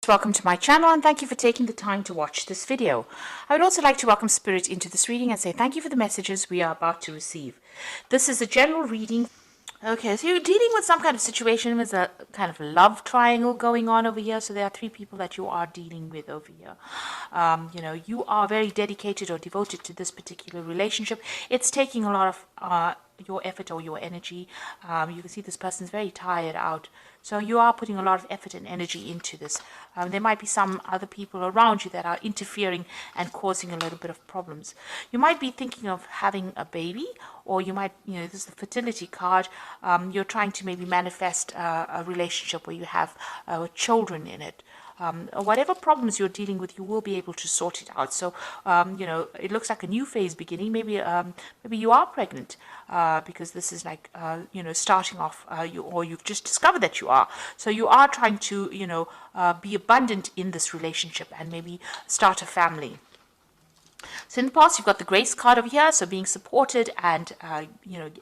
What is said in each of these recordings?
Welcome to my channel and thank you for taking the time to watch this video. I would also like to welcome Spirit into this reading and say thank you for the messages we are about to receive. This is a general reading. Okay, so you're dealing with some kind of situation with a kind of love triangle going on over here. So there are three people that you are dealing with over here. You are very dedicated or devoted to this particular relationship. It's taking a lot of your effort or your energy. You can see this person's very tired out. So you are putting a lot of effort and energy into this. There might be some other people around you that are interfering and causing a little bit of problems. You might be thinking of having a baby, or you might, this is the fertility card. You're trying to maybe manifest a relationship where you have children in it. Whatever problems you're dealing with, you will be able to sort it out. So, it looks like a new phase beginning. Maybe you are pregnant because this is like, starting off, or you've just discovered that you are. So you are trying to, be abundant in this relationship and maybe start a family. So in the past, you've got the grace card over here, so being supported and,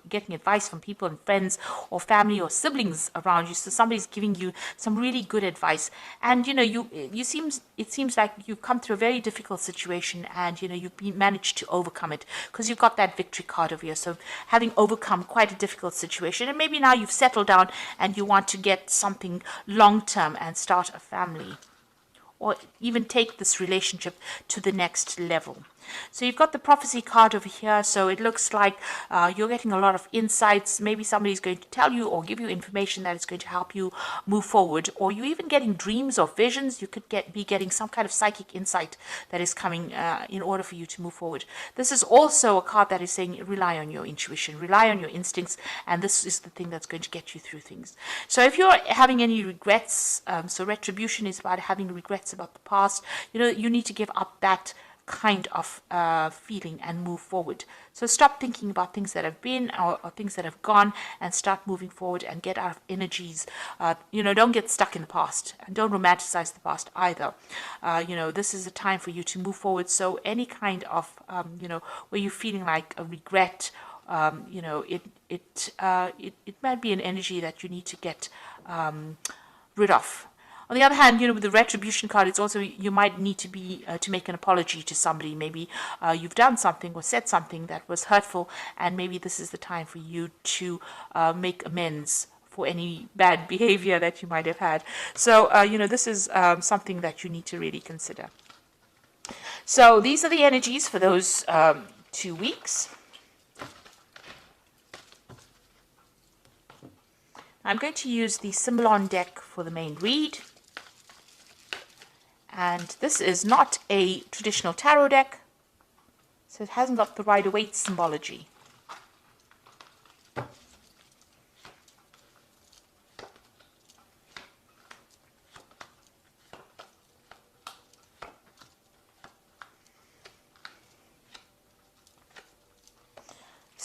getting advice from people and friends or family or siblings around you. So somebody's giving you some really good advice. And, it seems like you've come through a very difficult situation and, you've managed to overcome it because you've got that victory card over here. So having overcome quite a difficult situation, and maybe now you've settled down and you want to get something long-term and start a family, or even take this relationship to the next level. So you've got the prophecy card over here. So it looks like you're getting a lot of insights. Maybe somebody's going to tell you or give you information that is going to help you move forward. Or you're even getting dreams or visions. You could be getting some kind of psychic insight that is coming in order for you to move forward. This is also a card that is saying rely on your intuition, rely on your instincts, and this is the thing that's going to get you through things. So if you're having any regrets, so retribution is about having regrets about the past, you need to give up that kind of feeling and move forward. So stop thinking about things that have been or things that have gone and start moving forward and get out of energies. Don't get stuck in the past and don't romanticize the past either. This is a time for you to move forward. So any kind of, where you're feeling like a regret, it might be an energy that you need to get rid of. On the other hand, with the retribution card, it's also you might need to to make an apology to somebody. Maybe you've done something or said something that was hurtful, and maybe this is the time for you to make amends for any bad behavior that you might have had. So, this is something that you need to really consider. So these are the energies for those 2 weeks. I'm going to use the Symbolon deck for the main read. And this is not a traditional tarot deck, so it hasn't got the Rider-Waite symbology.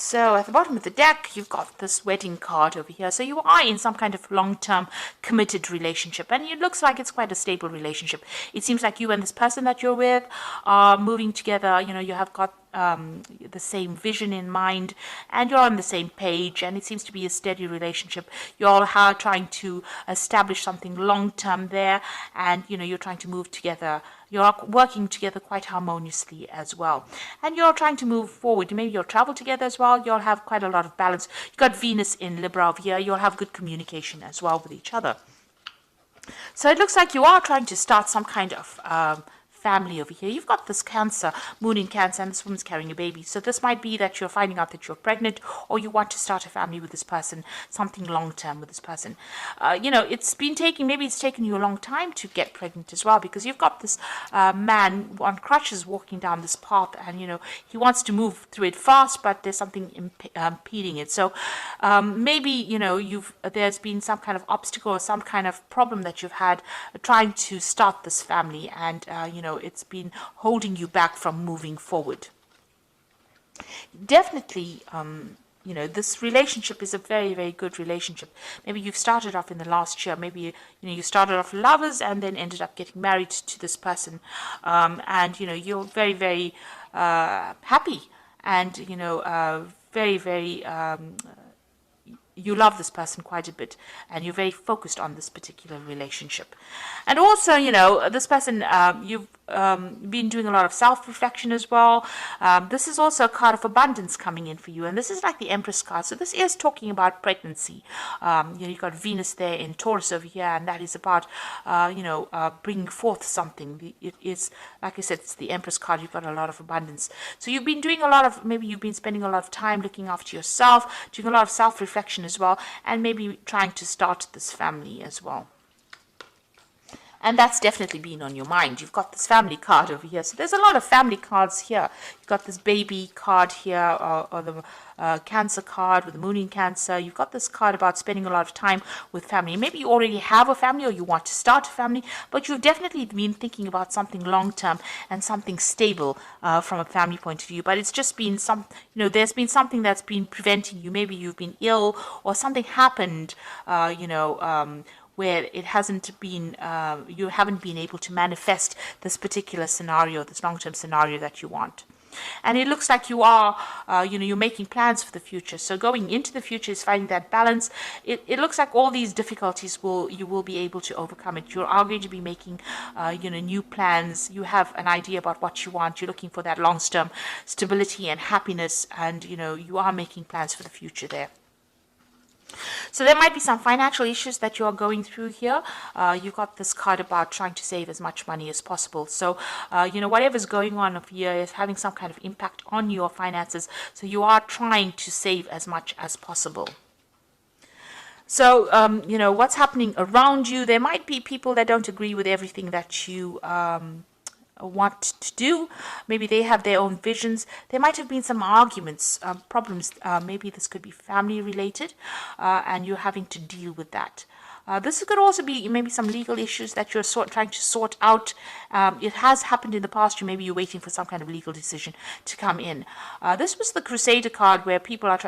So at the bottom of the deck, you've got this wedding card over here. So you are in some kind of long-term committed relationship. And it looks like it's quite a stable relationship. It seems like you and this person that you're with are moving together. You have got the same vision in mind and you're on the same page, and it seems to be a steady relationship. You're all trying to establish something long-term there, and you're trying to move together. You're working together quite harmoniously as well, and you're trying to move forward. Maybe you'll travel together as well. You'll have quite a lot of balance. You've got Venus in Libra over here. You'll have good communication as well with each other. So it looks like you are trying to start some kind of family over here. You've got this Cancer, moon in Cancer, and this woman's carrying a baby. So this might be that you're finding out that you're pregnant, or you want to start a family with this person, something long-term with this person. It's taken you a long time to get pregnant as well, because you've got this man on crutches walking down this path, and he wants to move through it fast, but there's something impeding it. So maybe there's been some kind of obstacle or some kind of problem that you've had trying to start this family, and it's been holding you back from moving forward. Definitely, this relationship is a very, very good relationship. Maybe you've started off in the last year. Maybe, you started off lovers and then ended up getting married to this person. And, you're very, very happy and, very, very you love this person quite a bit, and you're very focused on this particular relationship. And also, this person, you've been doing a lot of self-reflection as well. This is also a card of abundance coming in for you, and this is like the Empress card. So this is talking about pregnancy. You've got Venus there in Taurus over here, and that is about, bringing forth something. It is, like I said, it's the Empress card. You've got a lot of abundance. So you've been doing a lot of, maybe you've been spending a lot of time looking after yourself, doing a lot of self-reflection as well, and maybe trying to start this family as well. And that's definitely been on your mind. You've got this family card over here. So there's a lot of family cards here. You've got this baby card here, or the Cancer card with the moon in Cancer. You've got this card about spending a lot of time with family. Maybe you already have a family or you want to start a family, but you've definitely been thinking about something long-term and something stable from a family point of view. But it's just been there's been something that's been preventing you. Maybe you've been ill or something happened, where it hasn't been, you haven't been able to manifest this particular scenario, this long-term scenario that you want. And it looks like you are, you're making plans for the future. So going into the future is finding that balance. It looks like all these difficulties you will be able to overcome it. You are going to be making, new plans. You have an idea about what you want. You're looking for that long-term stability and happiness, and you are making plans for the future there. So there might be some financial issues that you are going through here. You've got this card about trying to save as much money as possible. So, whatever's going on here is having some kind of impact on your finances. So you are trying to save as much as possible. So, what's happening around you, there might be people that don't agree with everything that you want to do. Maybe they have their own visions. There might have been some arguments, problems. Maybe this could be family related, and you're having to deal with that. This could also be maybe some legal issues that you're trying to sort out. It has happened in the past. Maybe you're waiting for some kind of legal decision to come in. This was the Crusader card, where people are,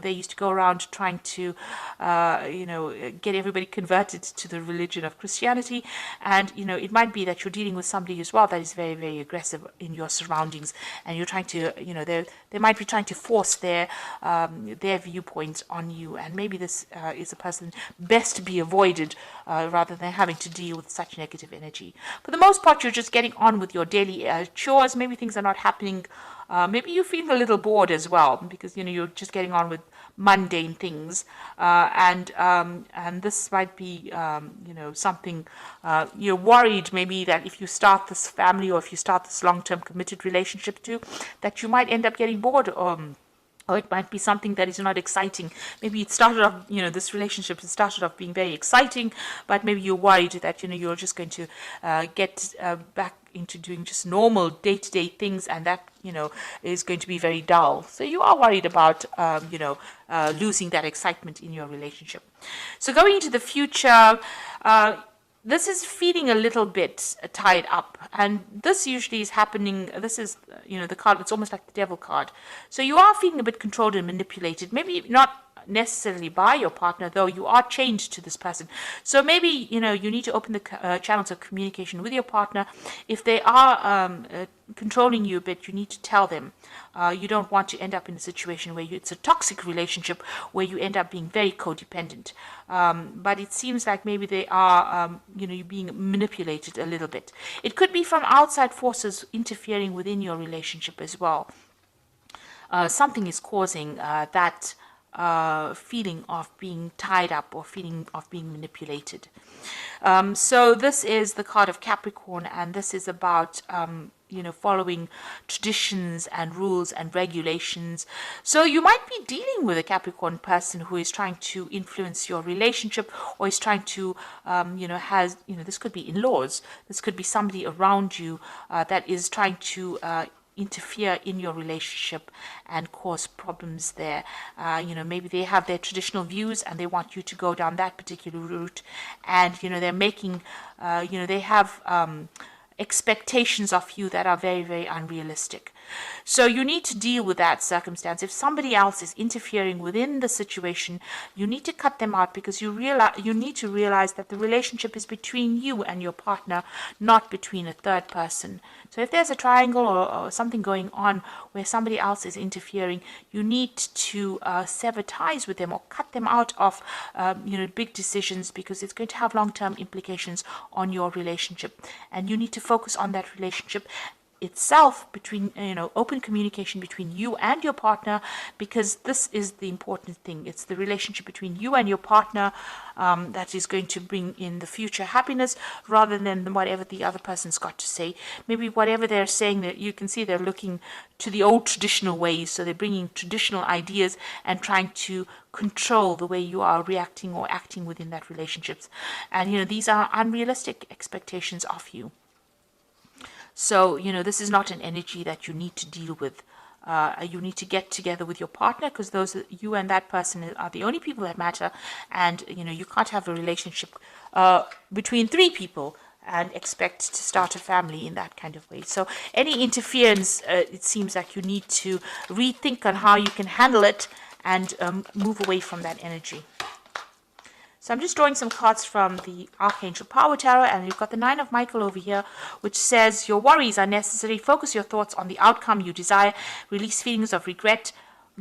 they used to go around trying to, get everybody converted to the religion of Christianity. And, it might be that you're dealing with somebody as well that is very, very aggressive in your surroundings. And you're trying to, they might be trying to force their viewpoints on you. And maybe this is a person best to be avoided rather than having to deal with such negative energy. For the most part, you're just getting on with your daily chores. Maybe things are not happening. Maybe you feel a little bored as well, because you're just getting on with mundane things, and this might be something you're worried maybe that if you start this family, or if you start this long-term committed relationship too, that you might end up getting bored. Or it might be something that is not exciting. Maybe it started off, this relationship started off being very exciting, but maybe you're worried that, you're just going to get back into doing just normal day-to-day things, and that, is going to be very dull. So you are worried about, losing that excitement in your relationship. So going into the future, this is feeling a little bit tied up, and this usually is happening. This is, the card, it's almost like the Devil card. So you are feeling a bit controlled and manipulated, maybe not necessarily by your partner, though you are chained to this person. So maybe, you need to open the channels of communication with your partner. If they are controlling you a bit, you need to tell them. You don't want to end up in a situation where it's a toxic relationship, where you end up being very codependent. But it seems like maybe they are, you're being manipulated a little bit. It could be from outside forces interfering within your relationship as well. Something is causing that feeling of being tied up, or feeling of being manipulated. So this is the card of Capricorn, and this is about following traditions and rules and regulations. So you might be dealing with a Capricorn person who is trying to influence your relationship, or is trying to this could be in-laws, this could be somebody around you that is trying to interfere in your relationship and cause problems there. Maybe they have their traditional views and they want you to go down that particular route, and they're making they have expectations of you that are very, very unrealistic. So you need to deal with that circumstance. If somebody else is interfering within the situation, you need to cut them out, because you need to realize that the relationship is between you and your partner, not between a third person. So if there's a triangle or something going on where somebody else is interfering, you need to sever ties with them or cut them out of big decisions, because it's going to have long-term implications on your relationship, and you need to focus on that relationship itself, between open communication between you and your partner, because this is the important thing. It's the relationship between you and your partner that is going to bring in the future happiness, rather than whatever the other person's got to say. Maybe whatever they're saying, that you can see they're looking to the old traditional ways, so they're bringing traditional ideas and trying to control the way you are reacting or acting within that relationships. And these are unrealistic expectations of you. So, this is not an energy that you need to deal with. You need to get together with your partner, because you and that person are the only people that matter. And, you can't have a relationship between three people and expect to start a family in that kind of way. So any interference, it seems like you need to rethink on how you can handle it and move away from that energy. So I'm just drawing some cards from the Archangel Power Tarot, and you've got the Nine of Michael over here, which says your worries are necessary. Focus your thoughts on the outcome you desire. Release feelings of regret,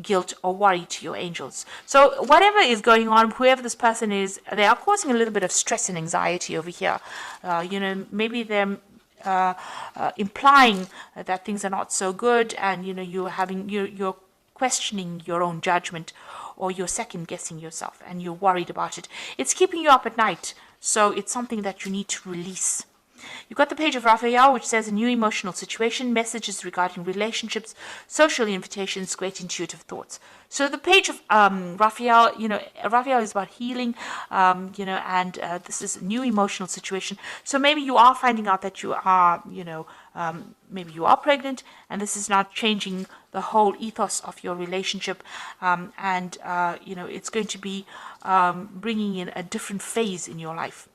guilt, or worry to your angels. So whatever is going on, whoever this person is, they are causing a little bit of stress and anxiety over here. Maybe they're implying that things are not so good, and you're questioning your own judgment, or you're second guessing yourself and you're worried about it. It's keeping you up at night, so it's something that you need to release. You've got the Page of Raphael, which says a new emotional situation, messages regarding relationships, social invitations, great intuitive thoughts. So the Page of Raphael, Raphael is about healing, and this is a new emotional situation. So maybe you are finding out that you are, maybe you are pregnant, and this is not changing the whole ethos of your relationship, it's going to be bringing in a different phase in your life.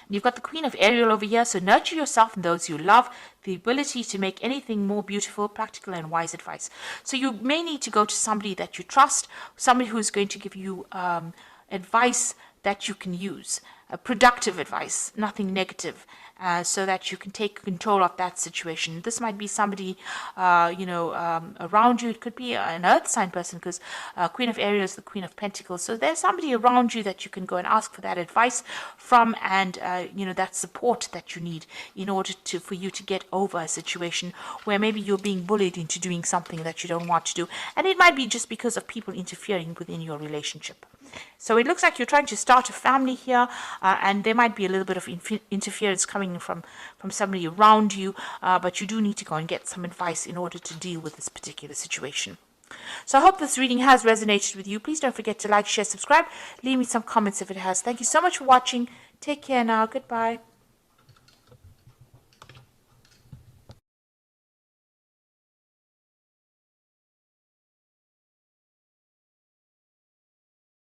You've got the Queen of Ariel over here, so nurture yourself and those you love, the ability to make anything more beautiful, practical and wise advice. So you may need to go to somebody that you trust, somebody who is going to give you advice that you can use, productive advice, nothing negative, so that you can take control of that situation. This might be somebody, around you. It could be an earth sign person, because Queen of Ariel is the Queen of Pentacles. So there's somebody around you that you can go and ask for that advice from, and that support that you need in order for you to get over a situation where maybe you're being bullied into doing something that you don't want to do, and it might be just because of people interfering within your relationship. So it looks like you're trying to start a family here, and there might be a little bit of interference coming from somebody around you, but you do need to go and get some advice in order to deal with this particular situation. So I hope this reading has resonated with you. Please don't forget to like, share, subscribe. Leave me some comments if it has. Thank you so much for watching. Take care now. Goodbye.